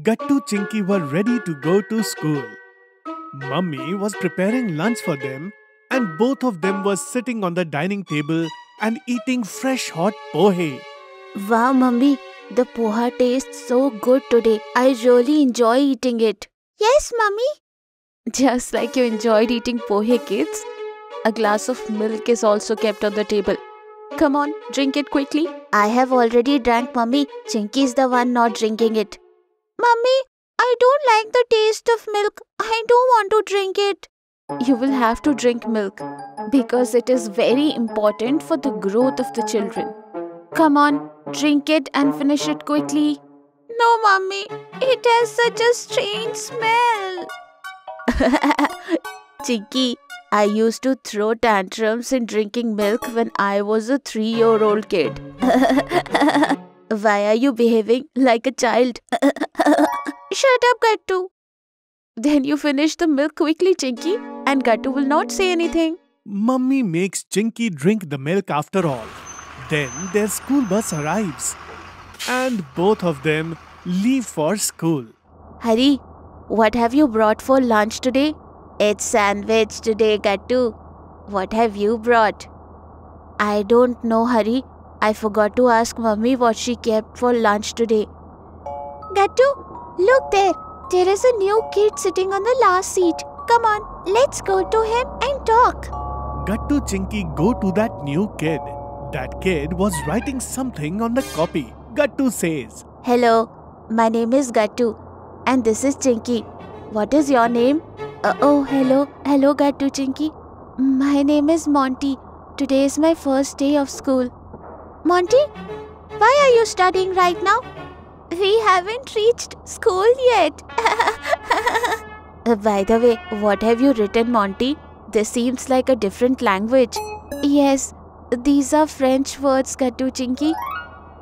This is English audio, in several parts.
Gattu Chinky were ready to go to school. Mummy was preparing lunch for them, and both of them were sitting on the dining table and eating fresh hot pohe. Wow, Mummy, the poha tastes so good today. I really enjoy eating it. Yes, Mummy. Just like you enjoyed eating pohe, kids, a glass of milk is also kept on the table. Come on, drink it quickly. I have already drank, Mummy. Chinky is the one not drinking it. Mummy, I don't like the taste of milk. I don't want to drink it. You will have to drink milk because it is very important for the growth of the children. Come on, drink it and finish it quickly. No, Mummy. It has such a strange smell. Chinky, I used to throw tantrums in drinking milk when I was a 3-year-old kid. Why are you behaving like a child? Shut up, Gattu. Then you finish the milk quickly, Chinky, and Gattu will not say anything. Mummy makes Chinky drink the milk after all. Then their school bus arrives, and both of them leave for school. Hari, what have you brought for lunch today? It's sandwich today, Gattu. What have you brought? I don't know, Hari. I forgot to ask Mummy what she kept for lunch today. Gattu, look there. There is a new kid sitting on the last seat. Come on, let's go to him and talk. Gattu Chinky go to that new kid. That kid was writing something on the copy. Gattu says, Hello, my name is Gattu and this is Chinky. What is your name? Hello Gattu Chinky. My name is Monty. Today is my first day of school. Monty, why are you studying right now? We haven't reached school yet. By the way, what have you written, Monty? This seems like a different language. Yes, these are French words, Gattu Chinky.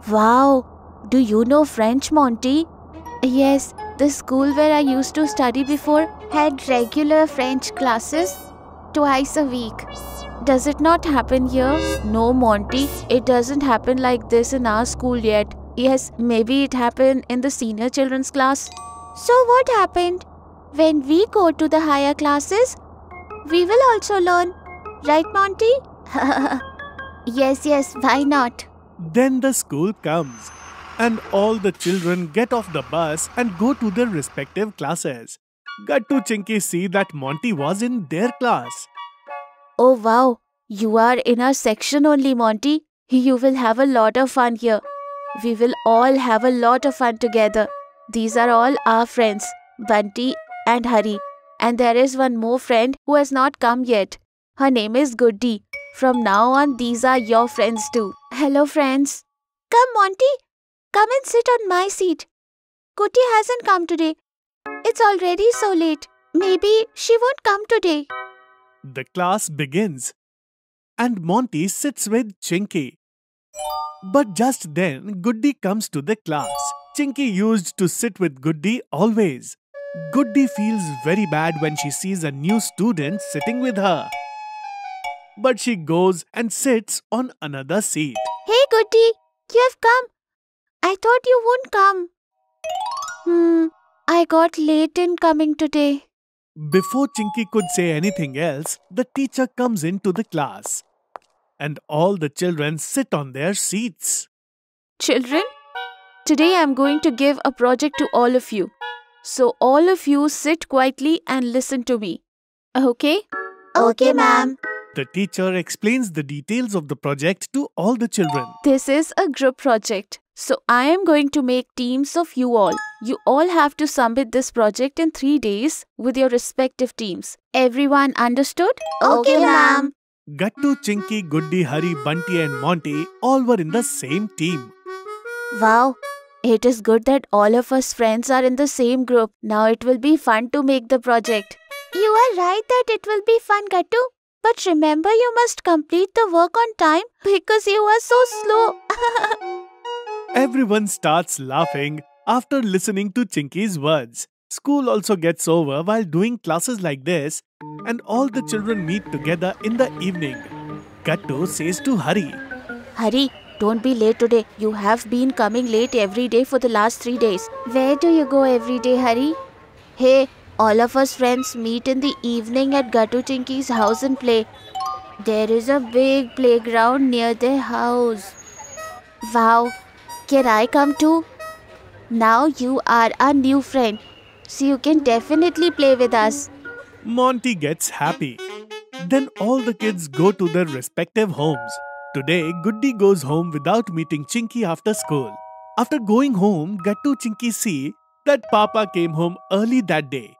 Wow, do you know French, Monty? Yes, the school where I used to study before had regular French classes twice a week. Does it not happen here? No, Monty, it doesn't happen like this in our school yet. Yes, maybe it happened in the senior children's class. So what happened? When we go to the higher classes, we will also learn. Right, Monty? Yes, why not? Then the school comes, and all the children get off the bus and go to their respective classes. Gattu Chinky see that Monty was in their class. Oh wow, you are in our section only, Monty. You will have a lot of fun here. We will all have a lot of fun together. These are all our friends, Bunty and Hari. And there is one more friend who has not come yet. Her name is Goody. From now on, these are your friends too. Hello, friends. Come, Monty. Come and sit on my seat. Goody hasn't come today. It's already so late. Maybe she won't come today. The class begins, and Monty sits with Chinky. But just then, Goody comes to the class. Chinky used to sit with Goody always. Goody feels very bad when she sees a new student sitting with her. But she goes and sits on another seat. Hey, Goody, you have come. I thought you wouldn't come. I got late in coming today. Before Chinky could say anything else, the teacher comes into the class, and all the children sit on their seats. Children, today I am going to give a project to all of you. So all of you sit quietly and listen to me. Okay? Okay, ma'am. The teacher explains the details of the project to all the children. This is a group project. So I am going to make teams of you all. You all have to submit this project in 3 days with your respective teams. Everyone understood? Okay, ma'am. Gattu, Chinky, Goody, Hari, Bunty and Monty all were in the same team. Wow. It is good that all of us friends are in the same group. Now it will be fun to make the project. You are right that it will be fun, Gattu. But remember, you must complete the work on time because you are so slow. Everyone starts laughing after listening to Chinky's words. School also gets over while doing classes like this, and all the children meet together in the evening. Gattu says to Hari, Hari, don't be late today. You have been coming late every day for the last 3 days. Where do you go every day, Hari? Hey, all of us friends meet in the evening at Gattu Chinky's house and play. There is a big playground near their house. Wow, can I come too? Now you are a new friend, so you can definitely play with us. Monty gets happy. Then all the kids go to their respective homes. Today, Goody goes home without meeting Chinky after school. After going home, Gattu Chinky see that Papa came home early that day.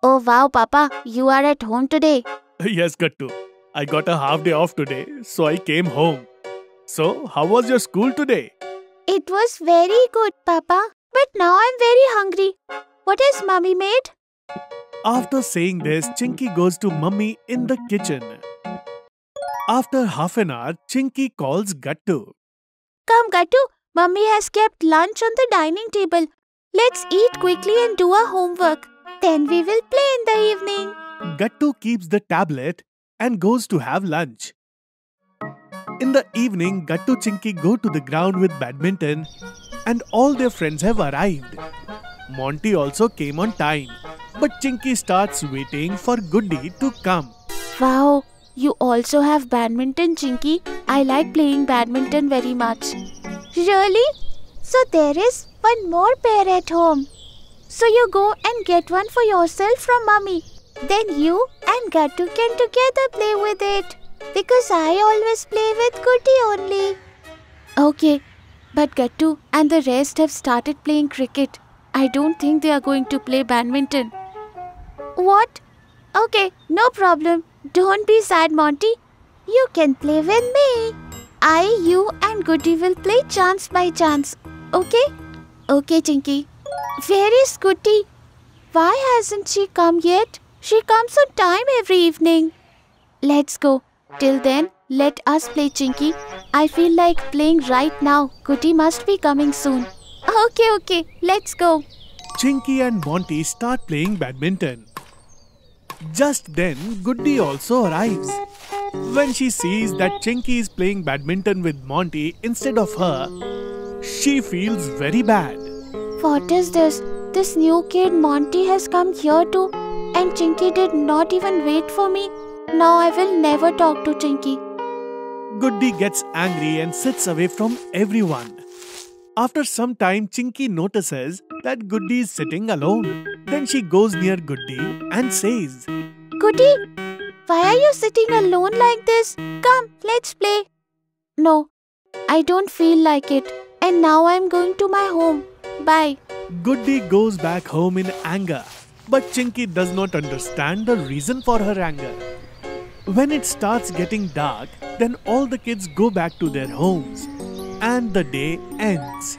Oh wow, Papa, you are at home today. Yes, Gattu. I got a half day off today, so I came home. So, how was your school today? It was very good, Papa. But now I'm very hungry. What has Mummy made? After saying this, Chinky goes to Mummy in the kitchen. After half an hour, Chinky calls Gattu. Come, Gattu. Mummy has kept lunch on the dining table. Let's eat quickly and do our homework. Then we will play in the evening. Gattu keeps the tablet and goes to have lunch. In the evening, Gattu Chinky go to the ground with badminton and all their friends have arrived. Monty also came on time, but Chinky starts waiting for Goody to come. Wow, you also have badminton, Chinky. I like playing badminton very much. Really? So there is one more pair at home. So you go and get one for yourself from Mummy. Then you and Gattu can together play with it. Because I always play with Goody only. Okay, but Gattu and the rest have started playing cricket. I don't think they are going to play badminton. What? Okay, no problem. Don't be sad, Monty. You can play with me. You and Goody will play chance by chance. Okay? Okay, Chinky. Where is Goody? Why hasn't she come yet? She comes on time every evening. Let's go. Till then, let us play, Chinky. I feel like playing right now. Goody must be coming soon. Okay, let's go. Chinky and Monty start playing badminton. Just then, Goody also arrives. When she sees that Chinky is playing badminton with Monty instead of her, she feels very bad. What is this? This new kid Monty has come here too, and Chinky did not even wait for me. Now I will never talk to Chinky. Goody gets angry and sits away from everyone. After some time, Chinky notices that Goody is sitting alone. Then she goes near Goody and says, Goody, why are you sitting alone like this? Come, let's play. No, I don't feel like it. And now I'm going to my home. Bye. Goody goes back home in anger. But Chinky does not understand the reason for her anger. When it starts getting dark, then all the kids go back to their homes. And the day ends.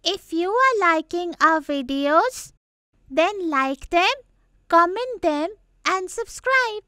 If you are liking our videos, then like them, comment them and subscribe.